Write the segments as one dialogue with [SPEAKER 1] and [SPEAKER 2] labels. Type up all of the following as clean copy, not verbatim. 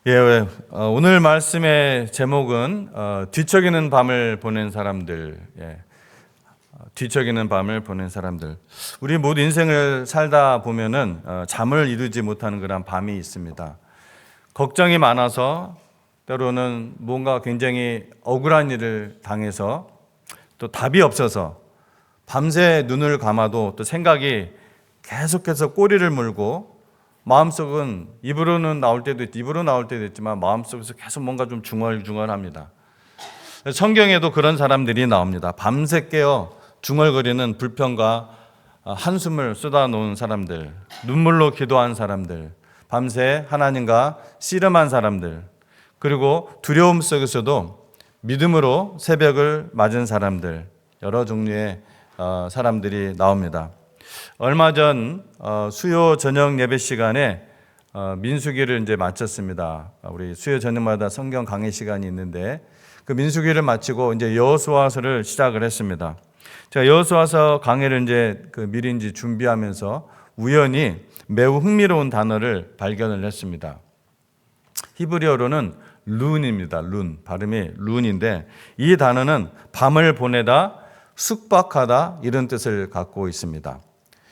[SPEAKER 1] 오늘 말씀의 제목은 뒤척이는 밤을 보낸 사람들. 뒤척이는 밤을 보낸 사람들. 우리 모두 인생을 살다 보면은 잠을 이루지 못하는 그런 밤이 있습니다. 걱정이 많아서 때로는 뭔가 굉장히 억울한 일을 당해서 또 답이 없어서 밤새 눈을 감아도 또 생각이 계속해서 꼬리를 물고 마음속은 입으로 나올 때도 있지만 마음속에서 계속 뭔가 좀 중얼중얼합니다. 성경에도 그런 사람들이 나옵니다. 밤새 깨어 중얼거리는 불평과 한숨을 쏟아놓은 사람들, 눈물로 기도한 사람들, 밤새 하나님과 씨름한 사람들, 그리고 두려움 속에서도 믿음으로 새벽을 맞은 사람들, 여러 종류의 사람들이 나옵니다. 얼마 전 수요 저녁 예배 시간에 민수기를 이제 마쳤습니다. 우리 수요 저녁마다 성경 강의 시간이 있는데 그 민수기를 마치고 이제 여호수아서를 시작을 했습니다. 제가 여호수아서 강의를 이제 미리 이제 준비하면서 우연히 매우 흥미로운 단어를 발견을 했습니다. 히브리어로는 룬입니다. 룬, 발음이 룬인데 이 단어는 밤을 보내다, 숙박하다 이런 뜻을 갖고 있습니다.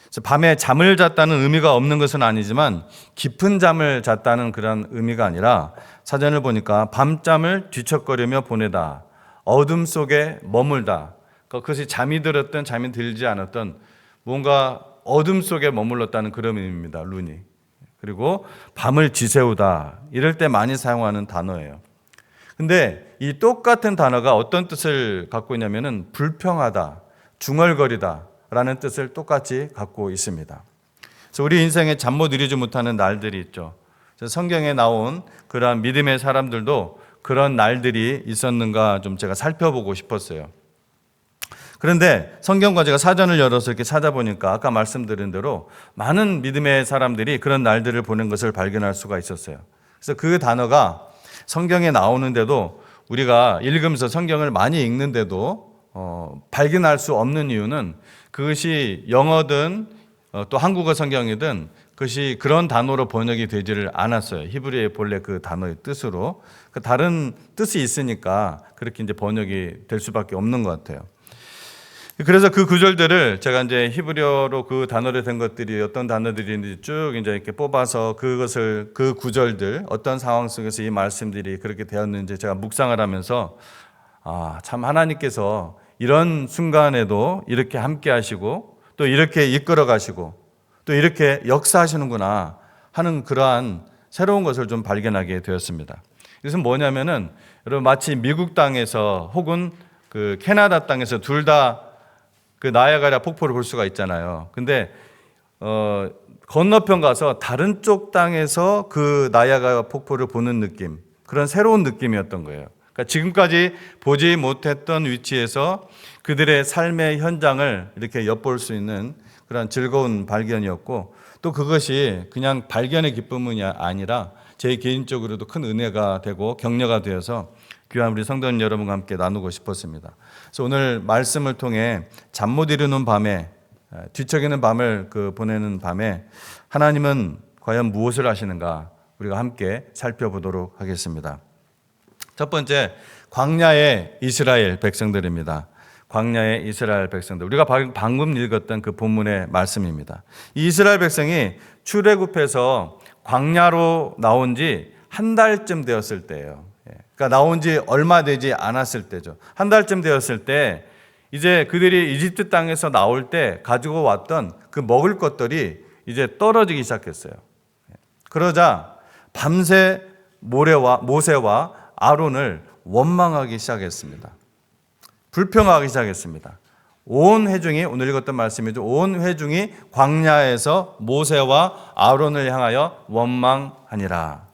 [SPEAKER 1] 그래서 밤에 잠을 잤다는 의미가 없는 것은 아니지만 깊은 잠을 잤다는 그런 의미가 아니라 사전을 보니까 밤잠을 뒤척거리며 보내다, 어둠 속에 머물다, 그것이 잠이 들었든 잠이 들지 않았든 뭔가 어둠 속에 머물렀다는 그런 의미입니다. 룬이. 그리고 밤을 지새우다 이럴 때 많이 사용하는 단어예요. 근데 이 똑같은 단어가 어떤 뜻을 갖고 있냐면은 불평하다, 중얼거리다 라는 뜻을 똑같이 갖고 있습니다. 그래서 우리 인생에 잠 못 이루지 못하는 날들이 있죠. 성경에 나온 그러한 믿음의 사람들도 그런 날들이 있었는가 좀 제가 살펴보고 싶었어요. 그런데 성경과 제가 사전을 열어서 이렇게 찾아보니까 아까 말씀드린 대로 많은 믿음의 사람들이 그런 날들을 보낸 것을 발견할 수가 있었어요. 그래서 그 단어가 성경에 나오는데도 우리가 읽으면서 성경을 많이 읽는데도 발견할 수 없는 이유는 그것이 영어든 또 한국어 성경이든 그것이 그런 단어로 번역이 되지를 않았어요. 히브리의 본래 그 단어의 뜻으로. 다른 뜻이 있으니까 그렇게 이제 번역이 될 수밖에 없는 것 같아요. 그래서 그 구절들을 제가 이제 히브리어로 그 단어로 된 것들이 어떤 단어들인지 쭉 이제 이렇게 뽑아서 그것을 그 구절들 어떤 상황 속에서 이 말씀들이 그렇게 되었는지 제가 묵상을 하면서 참 하나님께서 이런 순간에도 이렇게 함께 하시고 또 이렇게 이끌어 가시고 또 이렇게 역사하시는구나 하는 그러한 새로운 것을 좀 발견하게 되었습니다. 이것은 뭐냐면은 여러분 마치 미국 땅에서 혹은 그 캐나다 땅에서 둘 다 그 나야가라 폭포를 볼 수가 있잖아요. 근데 건너편 가서 다른 쪽 땅에서 그 나야가라 폭포를 보는 느낌, 그런 새로운 느낌이었던 거예요. 그러니까 지금까지 보지 못했던 위치에서 그들의 삶의 현장을 이렇게 엿볼 수 있는 그런 즐거운 발견이었고 또 그것이 그냥 발견의 기쁨이 아니라 제 개인적으로도 큰 은혜가 되고 격려가 되어서 귀한 우리 성도님 여러분과 함께 나누고 싶었습니다. 그래서 오늘 말씀을 통해 잠 못 이루는 밤에 뒤척이는 밤을 보내는 밤에 하나님은 과연 무엇을 하시는가 우리가 함께 살펴보도록 하겠습니다. 첫 번째, 광야의 이스라엘 백성들입니다. 광야의 이스라엘 백성들. 우리가 방금 읽었던 그 본문의 말씀입니다. 이 이스라엘 백성이 출애굽해서 광야로 나온 지 한 달쯤 되었을 때예요. 그러니까 나온 지 얼마 되지 않았을 때죠. 한 달쯤 되었을 때 이제 그들이 이집트 땅에서 나올 때 가지고 왔던 그 먹을 것들이 이제 떨어지기 시작했어요. 그러자 밤새 모세와 아론을 원망하기 시작했습니다. 불평하기 시작했습니다. 온 회중이, 오늘 읽었던 말씀이죠. 온 회중이 광야에서 모세와 아론을 향하여 원망하니라.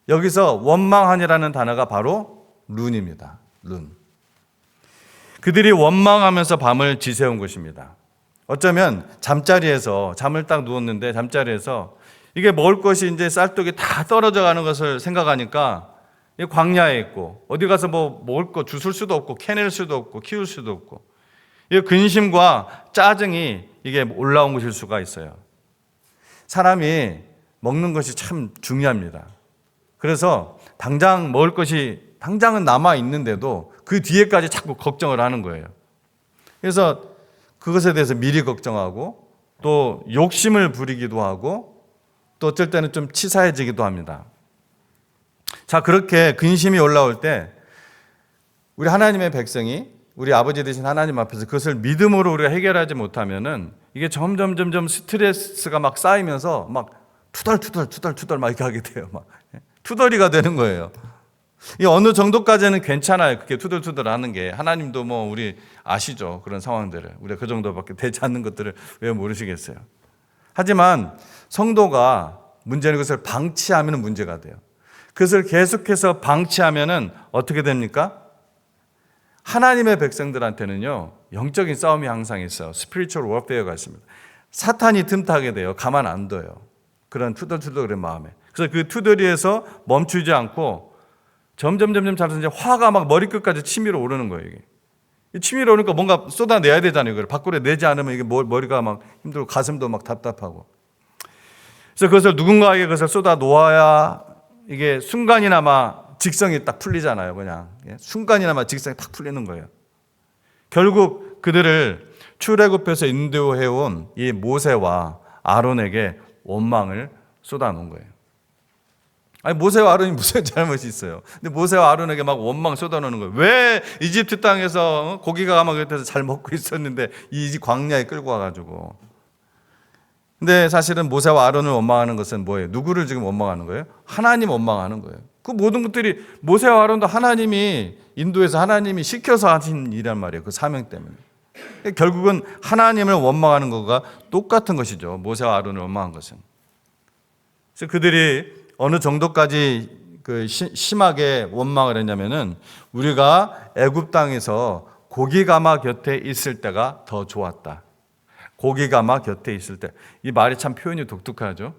[SPEAKER 1] 여기서 원망하니라는 단어가 바로 룬입니다. 룬. 그들이 원망하면서 밤을 지새운 것입니다. 어쩌면 잠자리에서 잠을 딱 누웠는데 잠자리에서 이게 먹을 것이 이제 쌀떡이 다 떨어져 가는 것을 생각하니까 광야에 있고 어디 가서 뭐 먹을 거 주술 수도 없고 캐낼 수도 없고 키울 수도 없고 이 근심과 짜증이 이게 올라온 것일 수가 있어요. 사람이 먹는 것이 참 중요합니다. 그래서 당장 먹을 것이 당장은 남아 있는데도 그 뒤에까지 자꾸 걱정을 하는 거예요. 그래서 그것에 대해서 미리 걱정하고 또 욕심을 부리기도 하고 또 어쩔 때는 좀 치사해지기도 합니다. 자, 그렇게 근심이 올라올 때 우리 하나님의 백성이 우리 아버지 되신 하나님 앞에서 그것을 믿음으로 우리가 해결하지 못하면은 이게 점점 스트레스가 막 쌓이면서 막 투덜 막 이렇게 하게 돼요. 막 투덜이가 되는 거예요. 이 어느 정도까지는 괜찮아요. 그렇게 투덜투덜 하는 게. 하나님도 뭐 우리 아시죠. 그런 상황들을. 우리가 그 정도밖에 되지 않는 것들을 왜 모르시겠어요. 하지만 성도가 문제는 그것을 방치하면 문제가 돼요. 그것을 계속해서 방치하면은 어떻게 됩니까? 하나님의 백성들한테는요, 영적인 싸움이 항상 있어요. 스피리추얼 워페어가 있습니다. 사탄이 틈타게 돼요. 가만 안 둬요. 그런 투덜투덜의 마음에. 그래서 그 투덜이에서 멈추지 않고 점점 자면서 이제 화가 막 머리끝까지 치밀어 오르는 거예요, 이게. 치밀어 오르니까 뭔가 쏟아내야 되잖아요. 이걸 밖으로 내지 않으면 이게 머리가 막 힘들고 가슴도 막 답답하고. 그래서 그것을 누군가에게 그것을 쏟아 놓아야 이게 순간이나마 직성이 딱 풀리잖아요, 그냥. 순간이나마 직성이 딱 풀리는 거예요. 결국 그들을 출애굽해서 인도해온 이 모세와 아론에게 원망을 쏟아놓은 거예요. 아니, 모세와 아론이 무슨 잘못이 있어요? 근데 모세와 아론에게 막 원망 쏟아놓는 거예요. 왜 이집트 땅에서 고기가 막 그래서 잘 먹고 있었는데 이 광야에 끌고 와가지고. 근데 사실은 모세와 아론을 원망하는 것은 뭐예요? 누구를 지금 원망하는 거예요? 하나님 원망하는 거예요. 그 모든 것들이 모세와 아론도 하나님이 인도에서 하나님이 시켜서 하신 일이란 말이에요. 그 사명 때문에. 결국은 하나님을 원망하는 것과 똑같은 것이죠. 모세와 아론을 원망한 것은. 그래서 그들이 어느 정도까지 심하게 원망을 했냐면은 우리가 애굽 땅에서 고기가마 곁에 있을 때가 더 좋았다. 고기가마 곁에 있을 때. 이 말이 참 표현이 독특하죠.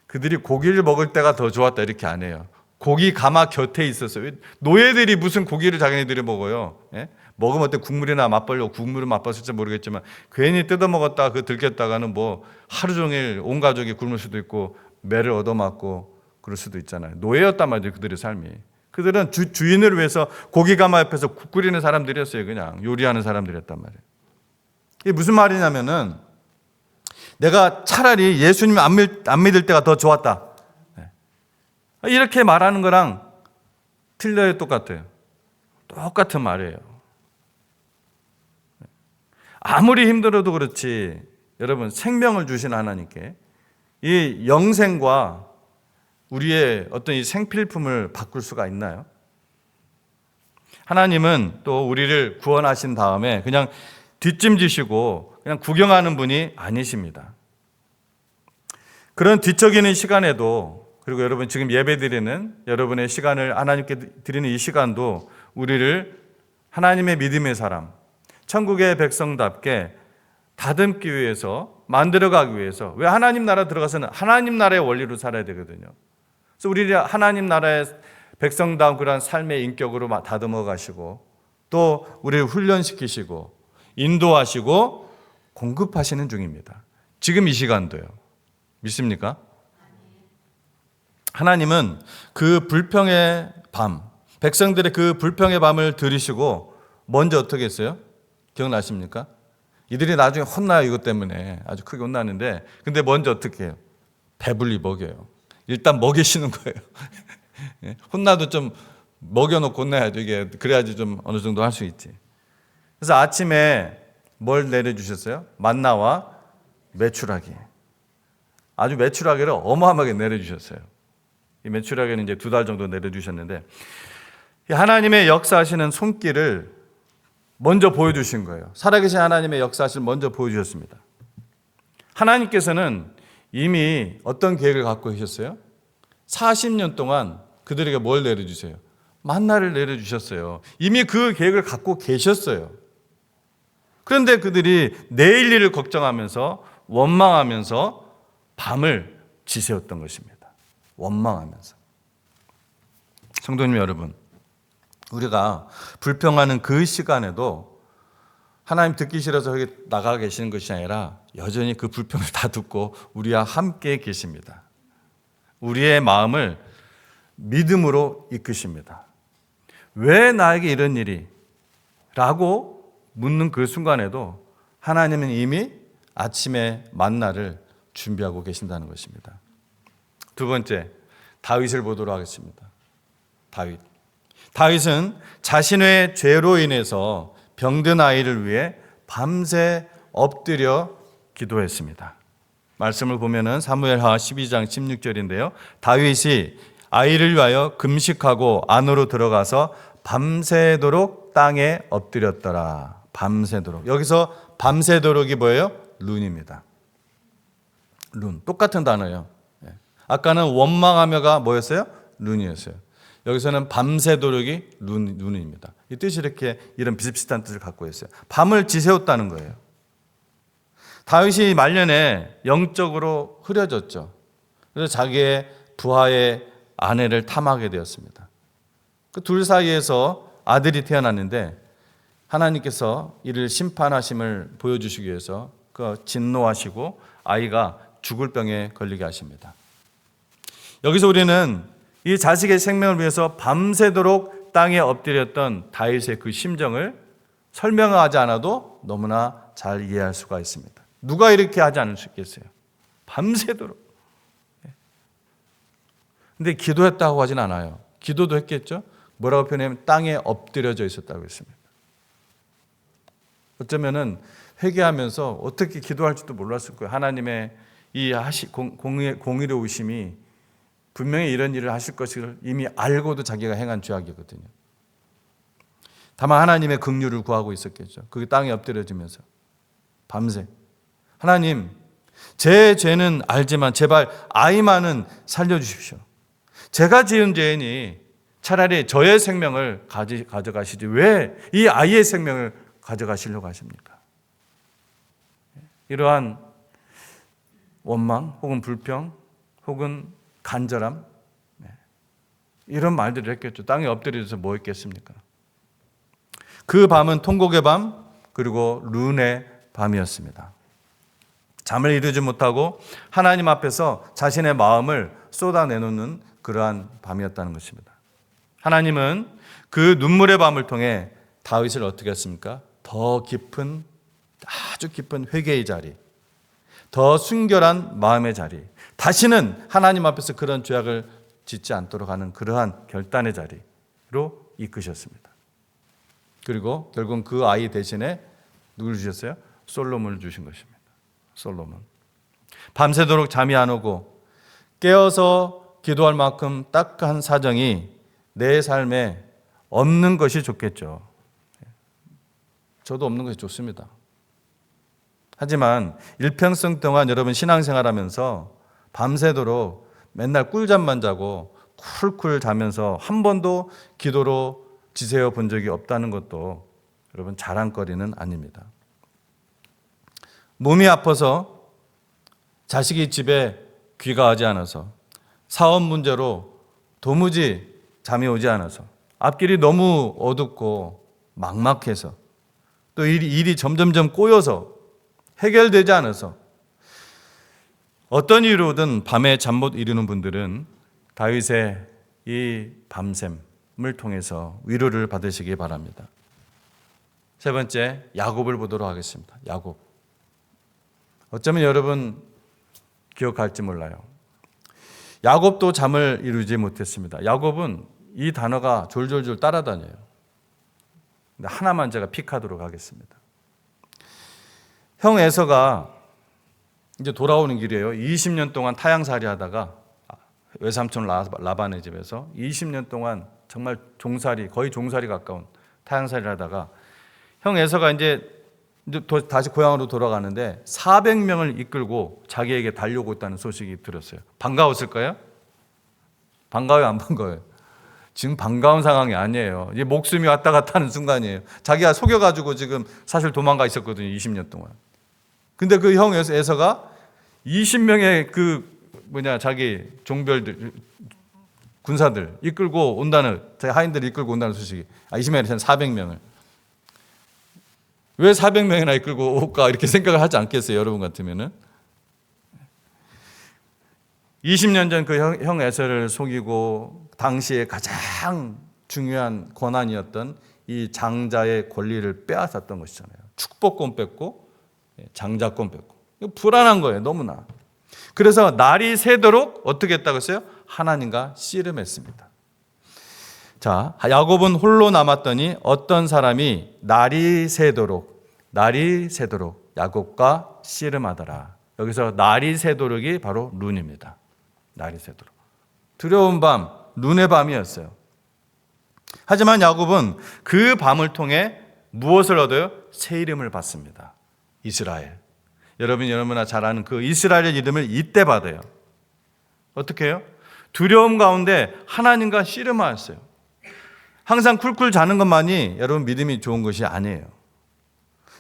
[SPEAKER 1] 그들이 고기를 먹을 때가 더 좋았다 이렇게 안 해요. 고기가마 곁에 있었어요. 노예들이 무슨 고기를 자기네들이 먹어요. 예? 먹으면 어때 국물이나 맛보려고 국물을 맛봤을지 모르겠지만 괜히 뜯어먹었다가 그 들켰다가는 뭐 하루 종일 온 가족이 굶을 수도 있고 매를 얻어맞고 그럴 수도 있잖아요. 노예였단 말이에요. 그들의 삶이. 그들은 주인을 위해서 고기가마 옆에서 국 끓이는 사람들이었어요. 그냥 요리하는 사람들이었단 말이에요. 이게 무슨 말이냐면은 내가 차라리 예수님 안 믿을 때가 더 좋았다. 이렇게 말하는 거랑 틀려요. 똑같아요. 똑같은 말이에요. 아무리 힘들어도 그렇지 여러분 생명을 주신 하나님께 이 영생과 우리의 어떤 이 생필품을 바꿀 수가 있나요? 하나님은 또 우리를 구원하신 다음에 그냥 뒷짐지시고 그냥 구경하는 분이 아니십니다. 그런 뒤척이는 시간에도 그리고 여러분 지금 예배드리는 여러분의 시간을 하나님께 드리는 이 시간도 우리를 하나님의 믿음의 사람, 천국의 백성답게 다듬기 위해서 만들어가기 위해서 왜 하나님 나라 들어가서는 하나님 나라의 원리로 살아야 되거든요. 그래서 우리를 하나님 나라의 백성다운 그런 삶의 인격으로 다듬어 가시고 또 우리를 훈련시키시고 인도하시고 공급하시는 중입니다. 지금 이 시간도요. 믿습니까? 하나님은 그 불평의 밤, 백성들의 그 불평의 밤을 들으시고 먼저 어떻게 했어요? 기억나십니까? 이들이 나중에 혼나요. 이것 때문에 아주 크게 혼나는데 근데 먼저 어떻게 해요? 배불리 먹여요. 일단 먹이시는 거예요. 혼나도 좀 먹여놓고 혼나야죠. 이게 그래야지 좀 어느 정도 할 수 있지. 그래서 아침에 뭘 내려주셨어요? 만나와 메추라기. 아주 메추라기를 어마어마하게 내려주셨어요. 이 메추라기는 이제 2달 정도 내려주셨는데 하나님의 역사하시는 손길을 먼저 보여주신 거예요. 살아계신 하나님의 역사하시는 먼저 보여주셨습니다. 하나님께서는 이미 어떤 계획을 갖고 계셨어요? 40년 동안 그들에게 뭘 내려주세요? 만나를 내려주셨어요. 이미 그 계획을 갖고 계셨어요. 그런데 그들이 내일 일을 걱정하면서 원망하면서 밤을 지새웠던 것입니다. 원망하면서. 성도님 여러분, 우리가 불평하는 그 시간에도 하나님 듣기 싫어서 여기 나가 계시는 것이 아니라 여전히 그 불평을 다 듣고 우리와 함께 계십니다. 우리의 마음을 믿음으로 이끄십니다. 왜 나에게 이런 일이? 라고 묻는 그 순간에도 하나님은 이미 아침의 만나를 준비하고 계신다는 것입니다. 두 번째, 다윗을 보도록 하겠습니다. 다윗은 자신의 죄로 인해서 병든 아이를 위해 밤새 엎드려 기도했습니다. 말씀을 보면은 사무엘하 12장 16절인데요. 다윗이 아이를 위하여 금식하고 안으로 들어가서 밤새도록 땅에 엎드렸더라. 밤새도록. 여기서 밤새도록이 뭐예요? 룬입니다. 룬. 똑같은 단어예요. 아까는 원망하며가 뭐였어요? 룬이었어요. 여기서는 밤새도록이 룬입니다. 이 뜻이 이렇게 이런 비슷비슷한 뜻을 갖고 있어요. 밤을 지새웠다는 거예요. 다윗이 말년에 영적으로 흐려졌죠. 그래서 자기의 부하의 아내를 탐하게 되었습니다. 그 둘 사이에서 아들이 태어났는데 하나님께서 이를 심판하심을 보여주시기 위해서 그 진노하시고 아이가 죽을 병에 걸리게 하십니다. 여기서 우리는 이 자식의 생명을 위해서 밤새도록 땅에 엎드렸던 다윗의 그 심정을 설명하지 않아도 너무나 잘 이해할 수가 있습니다. 누가 이렇게 하지 않을 수 있겠어요? 밤새도록. 근데 기도했다고 하진 않아요. 기도도 했겠죠? 뭐라고 표현하면 땅에 엎드려져 있었다고 했습니다. 어쩌면은 회개하면서 어떻게 기도할지도 몰랐을 거예요. 하나님의 이 공의로우심이 분명히 이런 일을 하실 것을 이미 알고도 자기가 행한 죄악이거든요. 다만 하나님의 긍휼을 구하고 있었겠죠. 그 땅에 엎드려지면서 밤새 하나님, 제 죄는 알지만 제발 아이만은 살려주십시오. 제가 지은 죄이니 차라리 저의 생명을 가져가시지 왜 이 아이의 생명을 가져가시려고 하십니까? 이러한 원망 혹은 불평 혹은 간절함 이런 말들을 했겠죠. 땅에 엎드려서 뭐 했겠습니까? 그 밤은 통곡의 밤 그리고 룬의 밤이었습니다. 잠을 이루지 못하고 하나님 앞에서 자신의 마음을 쏟아내놓는 그러한 밤이었다는 것입니다. 하나님은 그 눈물의 밤을 통해 다윗을 어떻게 했습니까? 더 깊은 아주 깊은 회개의 자리, 더 순결한 마음의 자리, 다시는 하나님 앞에서 그런 죄악을 짓지 않도록 하는 그러한 결단의 자리로 이끄셨습니다. 그리고 결국 그 아이 대신에 누구를 주셨어요? 솔로몬을 주신 것입니다. 솔로몬. 밤새도록 잠이 안 오고 깨어서 기도할 만큼 딱한 사정이 내 삶에 없는 것이 좋겠죠. 저도 없는 것이 좋습니다. 하지만 일평생 동안 여러분 신앙생활하면서 밤새도록 맨날 꿀잠만 자고 쿨쿨 자면서 한 번도 기도로 지새워 본 적이 없다는 것도 여러분 자랑거리는 아닙니다. 몸이 아파서 자식이 집에 귀가하지 않아서 사업 문제로 도무지 잠이 오지 않아서 앞길이 너무 어둡고 막막해서 또 일이 점점점 꼬여서 해결되지 않아서 어떤 이유로든 밤에 잠 못 이루는 분들은 다윗의 이 밤샘을 통해서 위로를 받으시기 바랍니다. 세 번째, 야곱을 보도록 하겠습니다. 야곱. 어쩌면 여러분 기억할지 몰라요. 야곱도 잠을 이루지 못했습니다. 야곱은 이 단어가 졸졸졸 따라다녀요. 근데 하나만 제가 픽하도록 하겠습니다. 형 에서가 이제 돌아오는 길이에요. 20년 동안 타향살이 하다가 외삼촌 라반의 집에서 20년 동안 정말 종살이, 거의 종살이 가까운 타향살이를 하다가 형 에서가 이제 다시 고향으로 돌아가는데 400명을 이끌고 자기에게 달려오고 있다는 소식이 들었어요. 반가웠을까요? 반가워요, 안 반가워요? 지금 반가운 상황이 아니에요. 이제 목숨이 왔다 갔다 하는 순간이에요. 자기가 속여가지고 지금 사실 도망가 있었거든요, 20년 동안. 근데 그 형 에서가 20명의 자기 종별들, 군사들 이끌고 온다는, 자기 하인들을 이끌고 온다는 소식이, 20명이 아니라 400명을. 왜 400명이나 이끌고 올까? 이렇게 생각을 하지 않겠어요, 여러분 같으면은? 20년 전 그 형 에서를 속이고 당시에 가장 중요한 권한이었던 이 장자의 권리를 빼앗았던 것이잖아요. 축복권 뺐고 장자권 뺐고. 이거 불안한 거예요. 너무나. 그래서 날이 새도록 어떻게 했다고 했어요? 하나님과 씨름했습니다. 자, 야곱은 홀로 남았더니 어떤 사람이 날이 새도록 야곱과 씨름하더라. 여기서 날이 새도록이 바로 룬입니다. 날이 새도록. 두려운 밤, 룬의 밤이었어요. 하지만 야곱은 그 밤을 통해 무엇을 얻어요? 새 이름을 받습니다. 이스라엘. 여러분이 너무나 잘 아는 그 이스라엘의 이름을 이때 받아요. 어떻게 해요? 두려움 가운데 하나님과 씨름하였어요. 항상 쿨쿨 자는 것만이 여러분 믿음이 좋은 것이 아니에요.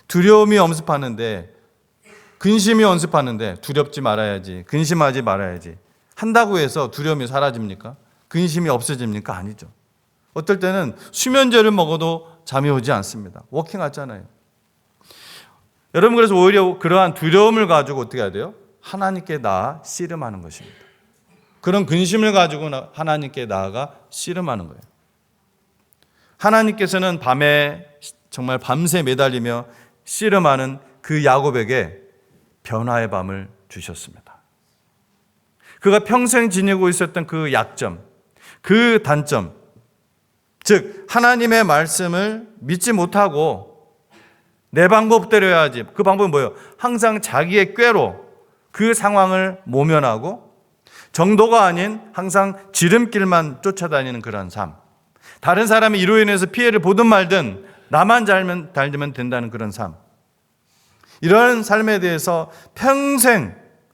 [SPEAKER 1] 두려움이 엄습하는데, 근심이 엄습하는데 두렵지 말아야지, 근심하지 말아야지 한다고 해서 두려움이 사라집니까? 근심이 없어집니까? 아니죠. 어떨 때는 수면제를 먹어도 잠이 오지 않습니다. 워킹하잖아요. 여러분, 그래서 오히려 그러한 두려움을 가지고 어떻게 해야 돼요? 하나님께 나아 씨름하는 것입니다. 그런 근심을 가지고 하나님께 나아가 씨름하는 거예요. 하나님께서는 밤에 정말 밤새 매달리며 씨름하는 그 야곱에게 변화의 밤을 주셨습니다. 그가 평생 지니고 있었던 그 약점, 그 단점, 즉 하나님의 말씀을 믿지 못하고 내 방법대로 해야지. 그 방법은 뭐예요? 항상 자기의 꾀로 그 상황을 모면하고 정도가 아닌 항상 지름길만 쫓아다니는 그런 삶. 다른 사람이 이로 인해서 피해를 보든 말든 나만 잘 되면 된다는 그런 삶. 이런 삶에 대해서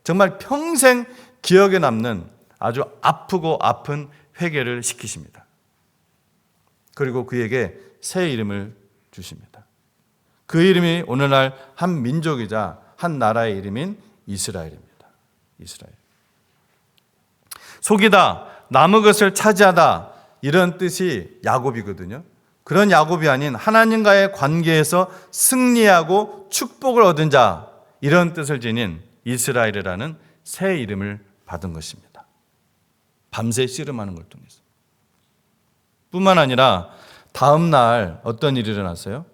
[SPEAKER 1] 정말 평생 기억에 남는 아주 아프고 아픈 회개를 시키십니다. 그리고 그에게 새 이름을 주십니다. 그 이름이 오늘날 한 민족이자 한 나라의 이름인 이스라엘입니다. 이스라엘. 속이다, 남의 것을 차지하다, 이런 뜻이 야곱이거든요. 그런 야곱이 아닌 하나님과의 관계에서 승리하고 축복을 얻은 자, 이런 뜻을 지닌 이스라엘이라는 새 이름을 받은 것입니다. 밤새 씨름하는 걸 통해서. 뿐만 아니라 다음 날 어떤 일이 일어났어요?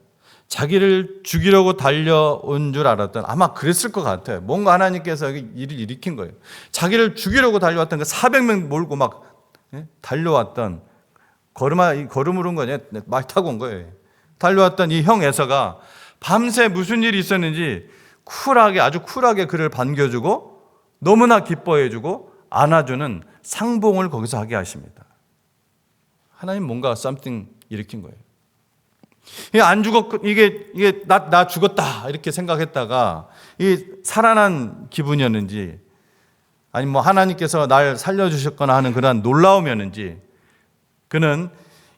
[SPEAKER 1] 자기를 죽이려고 달려온 줄 알았던, 아마 그랬을 것 같아요. 뭔가 하나님께서 일을 일으킨 거예요. 자기를 죽이려고 달려왔던 그 400명 몰고 막 달려왔던, 걸음으로 온 거냐? 말 타고 온 거예요. 달려왔던 이 형 에서가 밤새 무슨 일이 있었는지 아주 쿨하게 그를 반겨주고 너무나 기뻐해주고 안아주는 상봉을 거기서 하게 하십니다. 하나님 뭔가 something 일으킨 거예요. 안 죽었고, 이게 나 죽었다 이렇게 생각했다가 이 살아난 기분이었는지, 아니 뭐 하나님께서 날 살려주셨거나 하는 그런 놀라움이었는지, 그는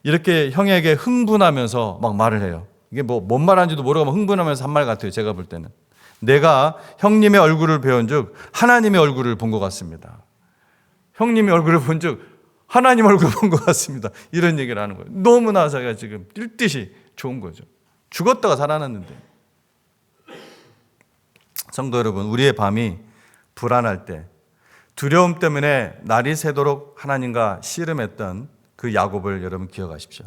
[SPEAKER 1] 이렇게 형에게 흥분하면서 막 말을 해요. 이게 뭐 뭔 말하는지도 모르고 흥분하면서 한 말 같아요. 제가 볼 때는 내가 형님의 얼굴을 배운즉 하나님의 얼굴을 본 것 같습니다. 형님의 얼굴을 본즉 하나님 얼굴을 본 것 같습니다. 이런 얘기를 하는 거예요. 너무나 자기가 지금 뛸 듯이 좋은 거죠. 죽었다가 살아났는데. 성도 여러분, 우리의 밤이 불안할 때, 두려움 때문에 날이 새도록 하나님과 씨름했던 그 야곱을 여러분 기억하십시오.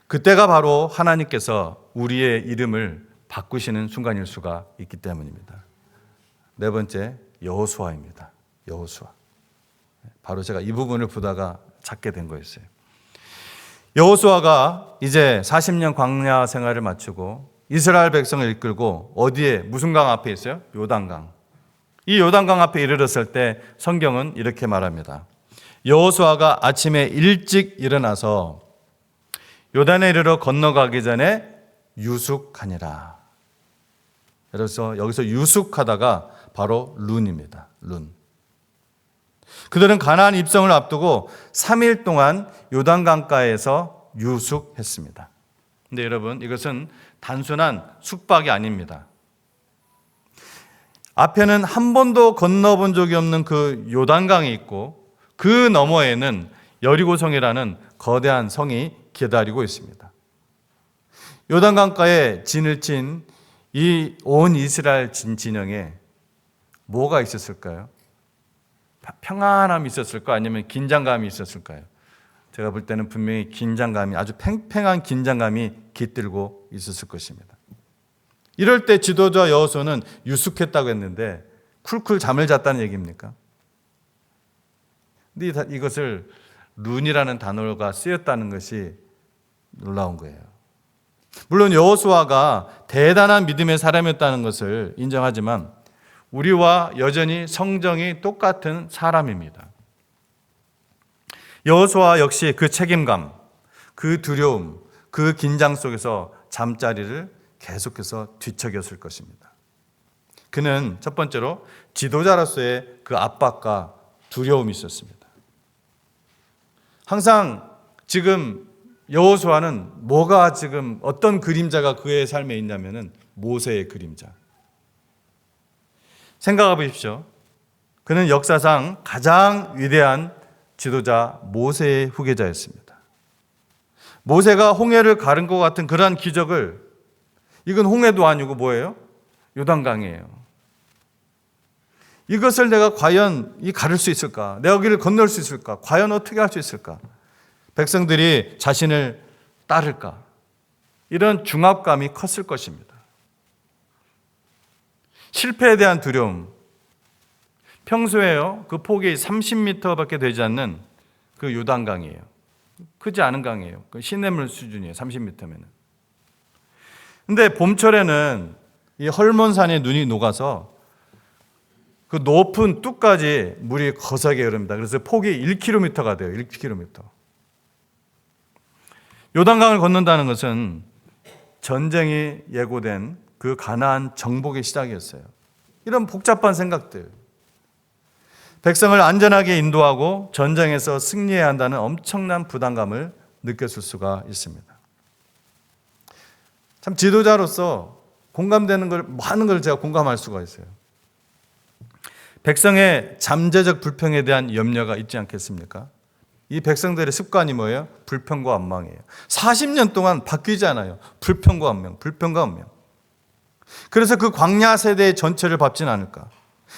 [SPEAKER 1] 그때가 바로 하나님께서 우리의 이름을 바꾸시는 순간일 수가 있기 때문입니다. 네 번째, 여호수아입니다. 여호수아. 바로 제가 이 부분을 보다가 찾게 된 거였어요. 여호수아가 이제 40년 광야 생활을 마치고 이스라엘 백성을 이끌고 어디에, 무슨 강 앞에 있어요? 요단강. 이 요단강 앞에 이르렀을 때 성경은 이렇게 말합니다. 여호수아가 아침에 일찍 일어나서 요단에 이르러 건너가기 전에 유숙하니라. 그래서 여기서 유숙하다가 바로 룬입니다. 룬. 그들은 가나안 입성을 앞두고 3일 동안 요단강가에서 유숙했습니다. 근데 여러분, 이것은 단순한 숙박이 아닙니다. 앞에는 한 번도 건너본 적이 없는 그 요단강이 있고 그 너머에는 여리고성이라는 거대한 성이 기다리고 있습니다. 요단강가에 진을 친 이 온 이스라엘 진영에 뭐가 있었을까요? 평안함이 있었을까? 아니면 긴장감이 있었을까요? 제가 볼 때는 분명히 긴장감이, 아주 팽팽한 긴장감이 깃들고 있었을 것입니다. 이럴 때 지도자 여호수아는 유숙했다고 했는데 쿨쿨 잠을 잤다는 얘기입니까? 근데 이것을 룬이라는 단어가 쓰였다는 것이 놀라운 거예요. 물론 여호수아가 대단한 믿음의 사람이었다는 것을 인정하지만 우리와 여전히 성정이 똑같은 사람입니다. 여호수아 역시 그 책임감, 그 두려움, 그 긴장 속에서 잠자리를 계속해서 뒤척였을 것입니다. 그는 첫 번째로 지도자로서의 그 압박과 두려움이 있었습니다. 항상 지금 여호수아는 뭐가 지금 어떤 그림자가 그의 삶에 있냐면은 모세의 그림자. 생각해 보십시오. 그는 역사상 가장 위대한 지도자 모세의 후계자였습니다. 모세가 홍해를 가른 것 같은 그러한 기적을, 이건 홍해도 아니고 뭐예요? 요단강이에요. 이것을 내가 과연 가를 수 있을까? 내가 여기를 건널 수 있을까? 과연 어떻게 할 수 있을까? 백성들이 자신을 따를까? 이런 중압감이 컸을 것입니다. 실패에 대한 두려움. 평소에요, 그 폭이 30m밖에 되지 않는 그 요단강이에요. 크지 않은 강이에요. 그 시냇물 수준이에요. 30m면은. 근데 봄철에는 이 헐몬산에 눈이 녹아서 그 높은 뚝까지 물이 거세게 흐릅니다. 그래서 폭이 1km가 돼요. 1km. 요단강을 건넌다는 것은 전쟁이 예고된 그 가나안 정복의 시작이었어요. 이런 복잡한 생각들. 백성을 안전하게 인도하고 전쟁에서 승리해야 한다는 엄청난 부담감을 느꼈을 수가 있습니다. 참 지도자로서 공감되는 걸, 많은 걸 제가 공감할 수가 있어요. 백성의 잠재적 불평에 대한 염려가 있지 않겠습니까? 이 백성들의 습관이 뭐예요? 불평과 원망이에요. 40년 동안 바뀌지 않아요. 불평과 원망, 불평과 원망. 그래서 그 광야 세대의 전체를 밟지는 않을까?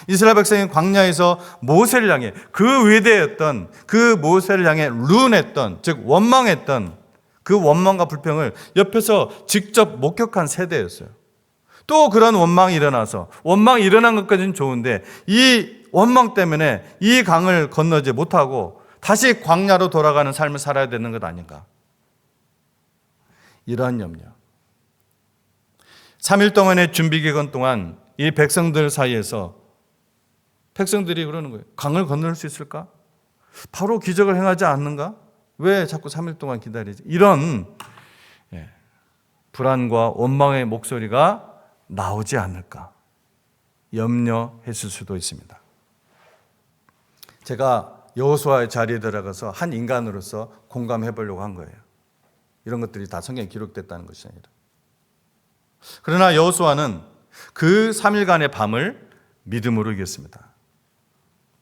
[SPEAKER 1] 이스라엘 백성이 광야에서 모세를 향해, 그 위대했던 그 모세를 향해 룬했던, 즉 원망했던 그 원망과 불평을 옆에서 직접 목격한 세대였어요. 또 그런 원망이 일어나서, 원망이 일어난 것까지는 좋은데 이 원망 때문에 이 강을 건너지 못하고 다시 광야로 돌아가는 삶을 살아야 되는 것 아닌가? 이러한 염려. 3일 동안의 준비 기간 동안 이 백성들 사이에서 백성들이 그러는 거예요. 강을 건널 수 있을까? 바로 기적을 행하지 않는가? 왜 자꾸 3일 동안 기다리지? 이런 불안과 원망의 목소리가 나오지 않을까? 염려했을 수도 있습니다. 제가 여호수아의 자리에 들어가서 한 인간으로서 공감해 보려고 한 거예요. 이런 것들이 다 성경에 기록됐다는 것이 아니라. 그러나 여호수아는 그 3일간의 밤을 믿음으로 이겼습니다.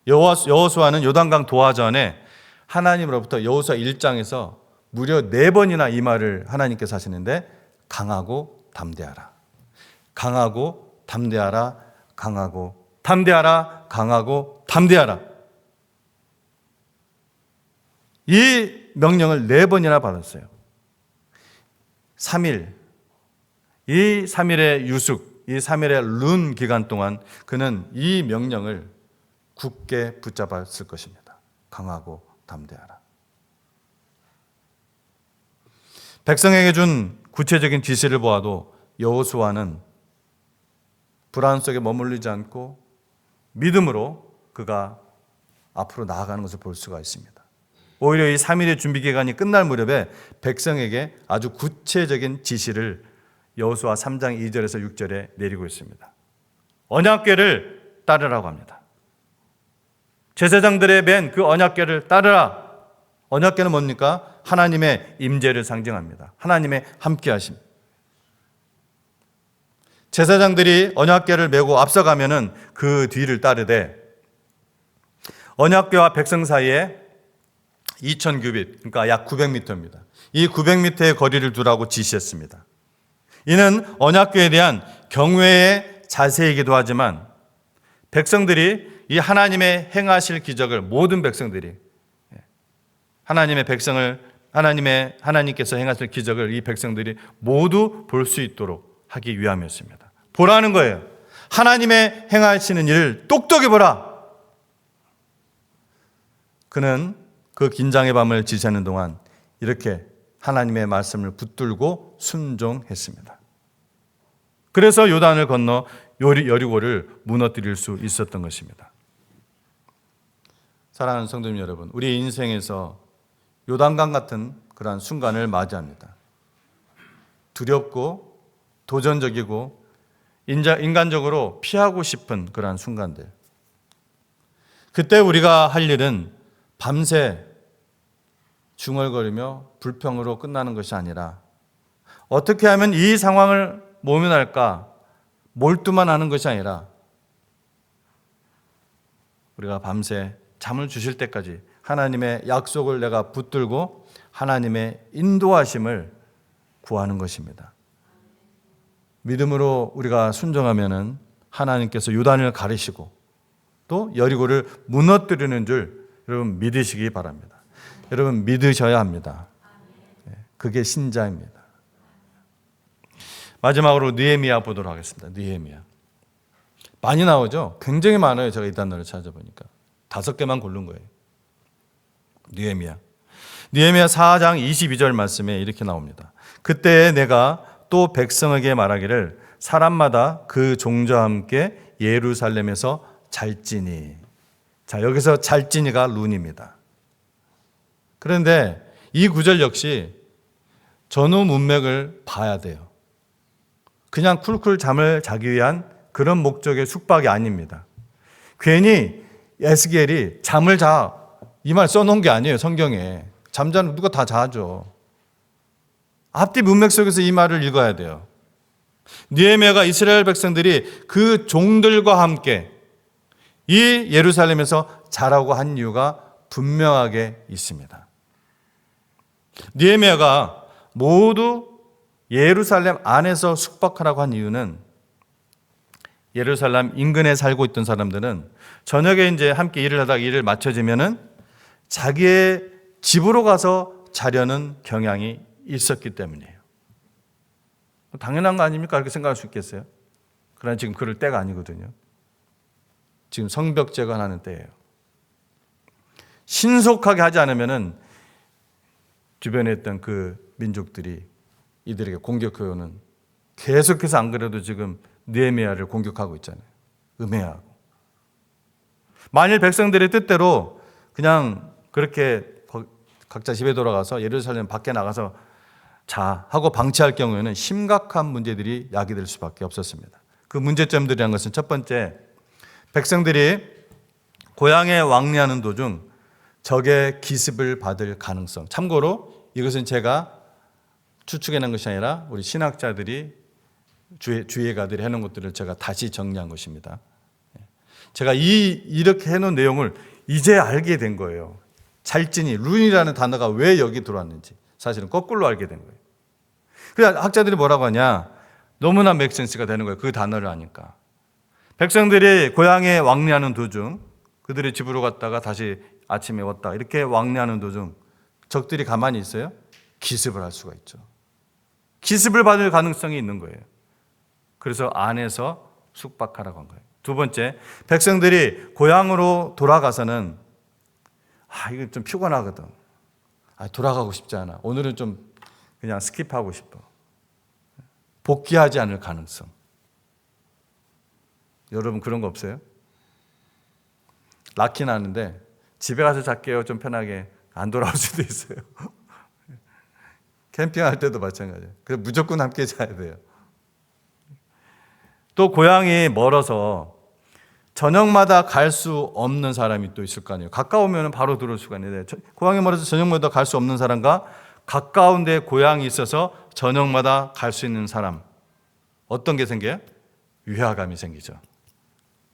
[SPEAKER 1] 여호수아는 요단강 도하전에 하나님으로부터 여호수아 1장에서 무려 4번이나 이 말을 하나님께서 하시는데, 강하고 담대하라. 강하고 담대하라. 강하고 담대하라. 강하고 담대하라. 이 명령을 4번이나 받았어요. 3일, 이 3일의 유숙, 이 3일의 룬 기간 동안 그는 이 명령을 굳게 붙잡았을 것입니다. 강하고 담대하라. 백성에게 준 구체적인 지시를 보아도 여호수아는 불안 속에 머물리지 않고 믿음으로 그가 앞으로 나아가는 것을 볼 수가 있습니다. 오히려 이 3일의 준비 기간이 끝날 무렵에 백성에게 아주 구체적인 지시를 여호수아 3장 2절에서 6절에 내리고 있습니다. 언약궤를 따르라고 합니다. 제사장들의 맨 그 언약궤를 따르라. 언약궤는 뭡니까? 하나님의 임재를 상징합니다. 하나님의 함께하심. 제사장들이 언약궤를 메고 앞서가면은 그 뒤를 따르되, 언약궤와 백성 사이에 2000규빗, 그러니까 약 900m입니다. 이 900m의 거리를 두라고 지시했습니다. 이는 언약궤에 대한 경외의 자세이기도 하지만 백성들이 이 하나님의 행하실 기적을 모든 백성들이 하나님께서 행하실 기적을 이 백성들이 모두 볼 수 있도록 하기 위함이었습니다. 보라는 거예요. 하나님의 행하시는 일을 똑똑히 보라. 그는 그 긴장의 밤을 지새는 동안 이렇게 하나님의 말씀을 붙들고 순종했습니다. 그래서 요단을 건너 여리고를 무너뜨릴 수 있었던 것입니다. 사랑하는 성도님 여러분, 우리 인생에서 요단강 같은 그러한 순간을 맞이합니다. 두렵고 도전적이고 인간적으로 피하고 싶은 그러한 순간들. 그때 우리가 할 일은 밤새 중얼거리며 불평으로 끝나는 것이 아니라 어떻게 하면 이 상황을 모면할까 몰두만 하는 것이 아니라 우리가 밤새 잠을 주실 때까지 하나님의 약속을 내가 붙들고 하나님의 인도하심을 구하는 것입니다. 믿음으로 우리가 순종하면은 하나님께서 요단을 가르시고 또 여리고를 무너뜨리는 줄 여러분 믿으시기 바랍니다. 여러분 믿으셔야 합니다. 그게 신자입니다. 마지막으로 느헤미야 보도록 하겠습니다. 느헤미야. 많이 나오죠? 굉장히 많아요. 제가 이 단어를 찾아보니까. 5개만 고른 거예요. 느헤미야 4장 22절 말씀에 이렇게 나옵니다. 그때 내가 또 백성에게 말하기를 사람마다 그 종자와 함께 예루살렘에서 잘지니. 자, 여기서 잘지니가 룬입니다. 그런데 이 구절 역시 전후 문맥을 봐야 돼요. 그냥 쿨쿨 잠을 자기 위한 그런 목적의 숙박이 아닙니다. 괜히 에스겔이 잠을 자 이 말 써놓은 게 아니에요. 성경에. 잠자는 누가 다 자죠. 앞뒤 문맥 속에서 이 말을 읽어야 돼요. 느헤미야가 이스라엘 백성들이 그 종들과 함께 이 예루살렘에서 자라고 한 이유가 분명하게 있습니다. 느헤미야가 모두 예루살렘 안에서 숙박하라고 한 이유는 예루살렘 인근에 살고 있던 사람들은 저녁에 이제 함께 일을 하다가 일을 마쳐지면은 자기의 집으로 가서 자려는 경향이 있었기 때문이에요. 당연한 거 아닙니까? 그렇게 생각할 수 있겠어요? 그러나 지금 그럴 때가 아니거든요. 지금 성벽 재건하는 때예요. 신속하게 하지 않으면은 주변에 있던 그 민족들이 이들에게 공격해오는 계속해서 안 그래도 지금 느헤미야를 공격하고 있잖아요. 음해하고. 만일 백성들의 뜻대로 그냥 그렇게 각자 집에 돌아가서 예루살렘 밖에 나가서 자 하고 방치할 경우에는 심각한 문제들이 야기될 수밖에 없었습니다. 그 문제점들이란 것은 첫 번째, 백성들이 고향에 왕래하는 도중 적의 기습을 받을 가능성. 참고로 이것은 제가 추측해낸 것이 아니라 우리 신학자들이 주예가들이 해놓은 것들을 제가 다시 정리한 것입니다. 제가 이렇게 해놓은 내용을 이제 알게 된 거예요. 잘지니, 룬이라는 단어가 왜 여기 들어왔는지 사실은 거꾸로 알게 된 거예요. 그래서 학자들이 뭐라고 하냐, 너무나 맥센스가 되는 거예요. 그 단어를 아니까. 백성들이 고향에 왕래하는 도중 그들의 집으로 갔다가 다시 아침에 왔다 이렇게 왕래하는 도중 적들이 가만히 있어요? 기습을 할 수가 있죠. 기습을 받을 가능성이 있는 거예요. 그래서 안에서 숙박하라고 한 거예요. 두 번째, 백성들이 고향으로 돌아가서는 이거 좀 피곤하거든. 돌아가고 싶지 않아. 오늘은 좀 그냥 스킵하고 싶어. 복귀하지 않을 가능성. 여러분 그런 거 없어요? 낳긴 하는데 집에 가서 잘게요. 좀 편하게. 안 돌아올 수도 있어요. 캠핑할 때도 마찬가지예요. 그래서 무조건 함께 자야 돼요. 또 고향이 멀어서 저녁마다 갈 수 없는 사람이 또 있을 거 아니에요. 가까우면 바로 들어올 수가 있는데 고향이 멀어서 저녁마다 갈 수 없는 사람과 가까운 데 고향이 있어서 저녁마다 갈 수 있는 사람, 어떤 게 생겨요? 위화감이 생기죠.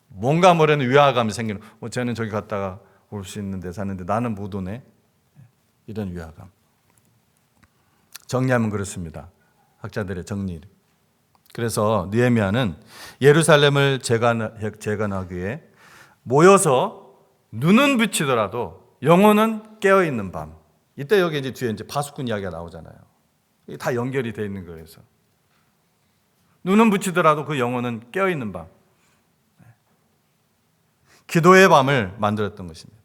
[SPEAKER 1] 뭔가 모르는 위화감이 생기는, 쟤는 저기 갔다가 올 수 있는데 사는데 나는 못 오네. 이런 위화감. 정리하면 그렇습니다. 학자들의 정리. 그래서 느헤미야는 예루살렘을 재건하기 위해 모여서 눈은 비치더라도 영혼은 깨어있는 밤, 이때 여기 이제 뒤에 이제 파수꾼 이야기가 나오잖아요. 이게 다 연결이 되어 있는 거예요. 그래서 눈은 붙이더라도 그 영혼은 깨어 있는 밤, 기도의 밤을 만들었던 것입니다.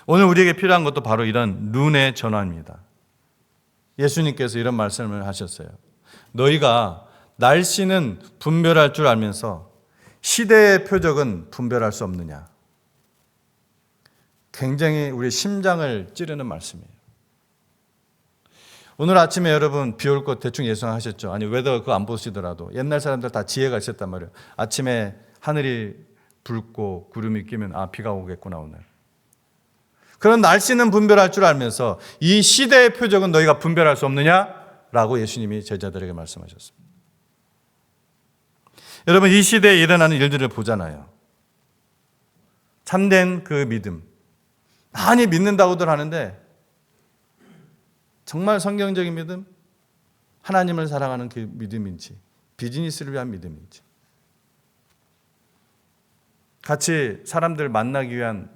[SPEAKER 1] 오늘 우리에게 필요한 것도 바로 이런 눈의 전환입니다. 예수님께서 이런 말씀을 하셨어요. 너희가 날씨는 분별할 줄 알면서 시대의 표적은 분별할 수 없느냐. 굉장히 우리 심장을 찌르는 말씀이에요. 오늘 아침에 여러분 비 올 것 대충 예상하셨죠? 아니 웨더 그거 안 보시더라도 옛날 사람들 다 지혜가 있었단 말이에요. 아침에 하늘이 붉고 구름이 끼면 비가 오겠구나 오늘. 그런 날씨는 분별할 줄 알면서 이 시대의 표적은 너희가 분별할 수 없느냐라고 예수님이 제자들에게 말씀하셨습니다. 여러분 이 시대에 일어나는 일들을 보잖아요. 참된 그 믿음 많이 믿는다고들 하는데 정말 성경적인 믿음, 하나님을 사랑하는 그 믿음인지 비즈니스를 위한 믿음인지 같이 사람들 만나기 위한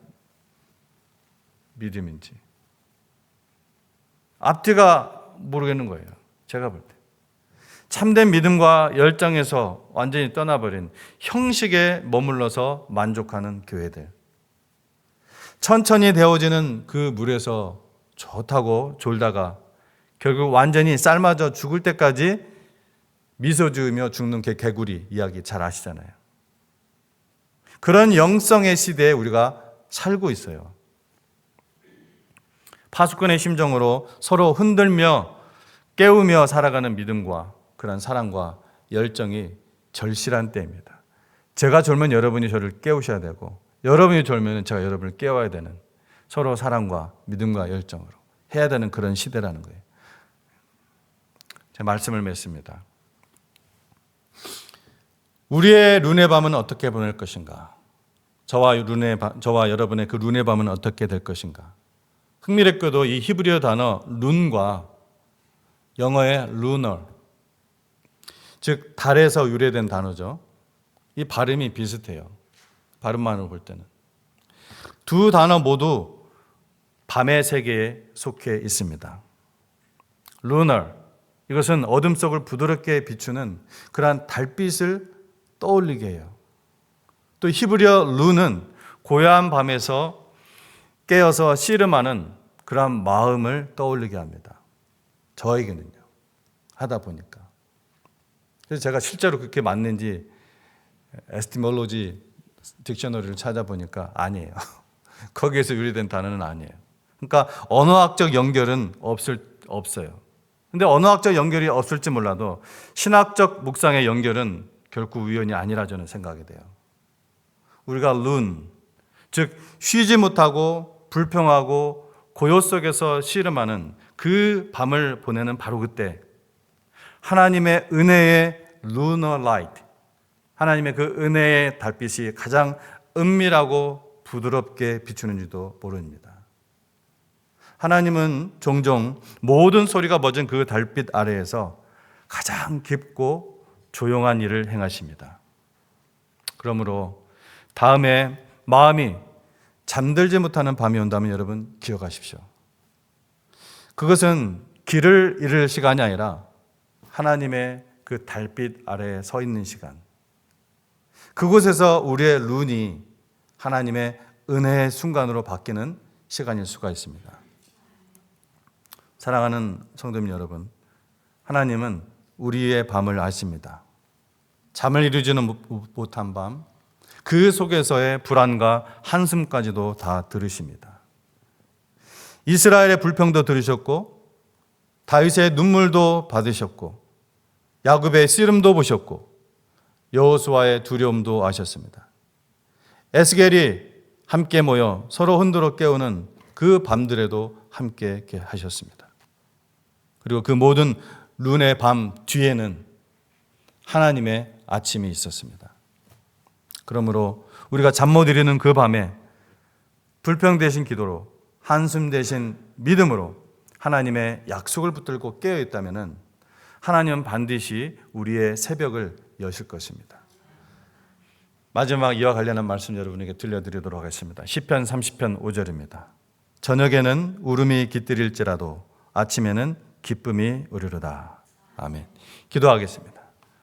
[SPEAKER 1] 믿음인지 앞뒤가 모르겠는 거예요. 제가 볼 때. 참된 믿음과 열정에서 완전히 떠나버린 형식에 머물러서 만족하는 교회들. 천천히 데워지는 그 물에서 좋다고 졸다가 결국 완전히 삶아져 죽을 때까지 미소 지으며 죽는 개구리 이야기 잘 아시잖아요. 그런 영성의 시대에 우리가 살고 있어요. 파수꾼의 심정으로 서로 흔들며 깨우며 살아가는 믿음과 그런 사랑과 열정이 절실한 때입니다. 제가 졸면 여러분이 저를 깨우셔야 되고 여러분이 졸면 제가 여러분을 깨워야 되는 서로 사랑과 믿음과 열정으로 해야 되는 그런 시대라는 거예요. 제 말씀을 맺습니다. 우리의 룬의 밤은 어떻게 보낼 것인가? 저와 여러분의 그 룬의 밤은 어떻게 될 것인가? 흥미롭게도 이 히브리어 단어 룬과 영어의 lunar, 즉 달에서 유래된 단어죠. 이 발음이 비슷해요. 발음만으로 볼 때는. 두 단어 모두 밤의 세계에 속해 있습니다. lunar, 이것은 어둠 속을 부드럽게 비추는 그러한 달빛을 떠올리게 해요. 또 히브리어 루는 고요한 밤에서 깨어서 씨름하는 그러한 마음을 떠올리게 합니다. 저에게는요. 하다 보니까. 그래서 제가 실제로 그렇게 맞는지 에스티몰로지 딕셔너리를 찾아보니까 아니에요. 거기에서 유래된 단어는 아니에요. 그러니까 언어학적 연결은 없어요. 근데 언어학적 연결이 없을지 몰라도 신학적 묵상의 연결은 결코 우연이 아니라 저는 생각이 돼요. 우리가 룬, 즉 쉬지 못하고 불평하고 고요 속에서 씨름하는 그 밤을 보내는 바로 그때 하나님의 은혜의 lunar light, 하나님의 그 은혜의 달빛이 가장 은밀하고 부드럽게 비추는지도 모릅니다. 하나님은 종종 모든 소리가 멎은 그 달빛 아래에서 가장 깊고 조용한 일을 행하십니다. 그러므로 다음에 마음이 잠들지 못하는 밤이 온다면 여러분 기억하십시오. 그것은 길을 잃을 시간이 아니라 하나님의 그 달빛 아래에 서 있는 시간. 그곳에서 우리의 눈이 하나님의 은혜의 순간으로 바뀌는 시간일 수가 있습니다. 사랑하는 성도님 여러분, 하나님은 우리의 밤을 아십니다. 잠을 이루지는 못한 밤, 그 속에서의 불안과 한숨까지도 다 들으십니다. 이스라엘의 불평도 들으셨고 다윗의 눈물도 받으셨고 야곱의 씨름도 보셨고 여호수아의 두려움도 아셨습니다. 에스겔이 함께 모여 서로 흔들어 깨우는 그 밤들에도 함께 하셨습니다. 그리고 그 모든 룬의 밤 뒤에는 하나님의 아침이 있었습니다. 그러므로 우리가 잠 못 이루는 그 밤에 불평 대신 기도로 한숨 대신 믿음으로 하나님의 약속을 붙들고 깨어 있다면 하나님은 반드시 우리의 새벽을 여실 것입니다. 마지막 이와 관련한 말씀 여러분에게 들려드리도록 하겠습니다. 시편 30편 5절입니다. 저녁에는 울음이 깃들일지라도 아침에는 기쁨이 오리로다. 아멘. 기도하겠습니다.